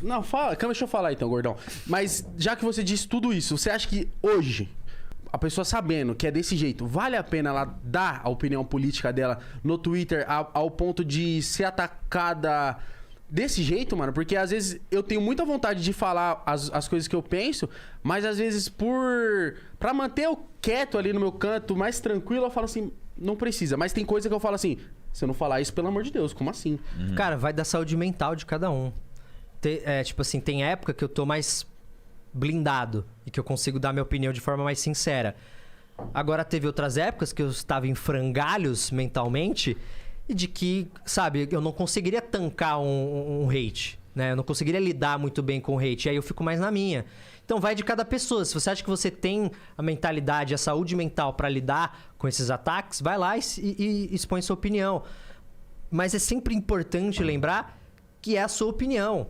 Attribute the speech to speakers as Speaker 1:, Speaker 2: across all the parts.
Speaker 1: Não, fala, deixa eu falar então, gordão. Mas já que você disse tudo isso, você acha que hoje, a pessoa sabendo que é desse jeito, vale a pena ela dar a opinião política dela no Twitter ao ponto de ser atacada desse jeito, mano? Porque às vezes eu tenho muita vontade de falar as coisas que eu penso, mas às vezes pra manter eu quieto ali no meu canto, mais tranquilo, eu falo assim, não precisa. Mas tem coisa que eu falo assim, se eu não falar isso, pelo amor de Deus, como assim?
Speaker 2: Cara, vai da saúde mental de cada um. Tipo assim, tem época que eu tô mais blindado e que eu consigo dar minha opinião de forma mais sincera. Agora, teve outras épocas que eu estava em frangalhos mentalmente e de que, sabe, eu não conseguiria tancar um hate, né? Eu não conseguiria lidar muito bem com o hate. E aí eu fico mais na minha. Então vai de cada pessoa. Se você acha que você tem a mentalidade, a saúde mental para lidar com esses ataques, vai lá e expõe sua opinião. Mas é sempre importante lembrar que é a sua opinião.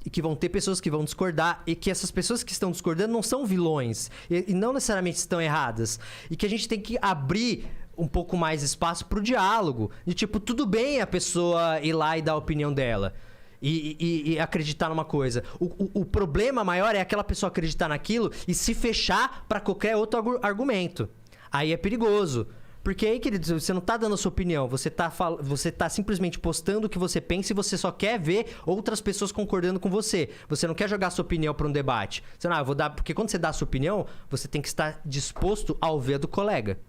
Speaker 2: E que vão ter pessoas que vão discordar. E que essas pessoas que estão discordando não são vilões. E não necessariamente estão erradas. E que a gente tem que abrir um pouco mais espaço pro diálogo. De tipo, tudo bem a pessoa ir lá e dar a opinião dela. E acreditar numa coisa. O problema maior é aquela pessoa acreditar naquilo e se fechar pra qualquer outro argumento. Aí é perigoso. Porque aí, querido, você não tá dando a sua opinião. Você tá simplesmente postando o que você pensa e você só quer ver outras pessoas concordando com você. Você não quer jogar a sua opinião pra um debate. Você não, eu vou dar... Porque quando você dá a sua opinião, você tem que estar disposto a ouvir a do colega.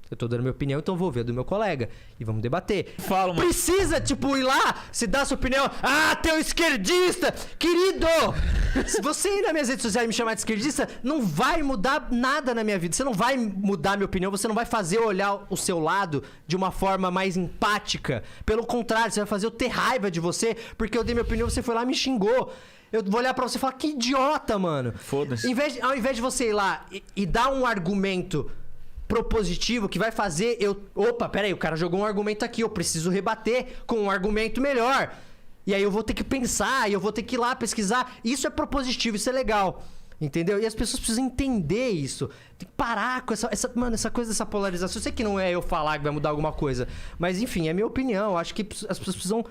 Speaker 2: Eu tô dando minha opinião, então eu vou ver a do meu colega. E vamos debater.
Speaker 3: Fala, mano.
Speaker 2: Precisa, tipo, ir lá, se dar a sua opinião. Ah, teu esquerdista! Querido! Se você ir nas minhas redes sociais e me chamar de esquerdista, não vai mudar nada na minha vida. Você não vai mudar a minha opinião, você não vai fazer eu olhar o seu lado de uma forma mais empática. Pelo contrário, você vai fazer eu ter raiva de você, porque eu dei minha opinião, você foi lá e me xingou. Eu vou olhar pra você e falar, que idiota, mano.
Speaker 3: Foda-se.
Speaker 2: Ao invés de você ir lá e dar um argumento propositivo que vai fazer eu... Opa, peraí, o cara jogou um argumento aqui, eu preciso rebater com um argumento melhor. E aí eu vou ter que pensar, e eu vou ter que ir lá pesquisar. Isso é propositivo, isso é legal. Entendeu? E as pessoas precisam entender isso. Tem que parar com essa coisa dessa polarização. Eu sei que não é eu falar que vai mudar alguma coisa. Mas enfim, é minha opinião. Eu acho que as pessoas precisam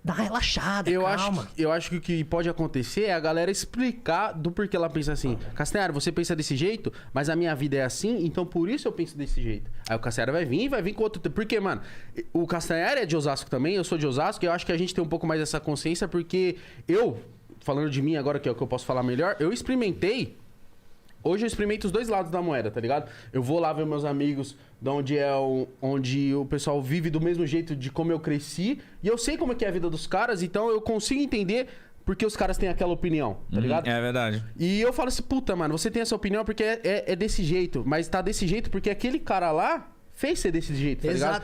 Speaker 2: dar uma relaxada, calma.
Speaker 1: Eu acho que o que pode acontecer é a galera explicar do porquê ela pensa assim. Castanhari, você pensa desse jeito, mas a minha vida é assim, então por isso eu penso desse jeito. Aí o Castanhari vai vir com outro... Porque, mano, o Castanhari é de Osasco também, eu sou de Osasco, e eu acho que a gente tem um pouco mais dessa consciência, porque eu, falando de mim agora, que é o que eu posso falar melhor, eu experimentei... Hoje eu experimento os dois lados da moeda, tá ligado? Eu vou lá ver meus amigos de onde o pessoal vive do mesmo jeito de como eu cresci. E eu sei como é que é a vida dos caras, então eu consigo entender porque os caras têm aquela opinião, tá ligado?
Speaker 3: É verdade.
Speaker 1: E eu falo assim, puta, mano, você tem essa opinião porque é desse jeito. Mas tá desse jeito porque aquele cara lá fez ser desse jeito, tá ligado?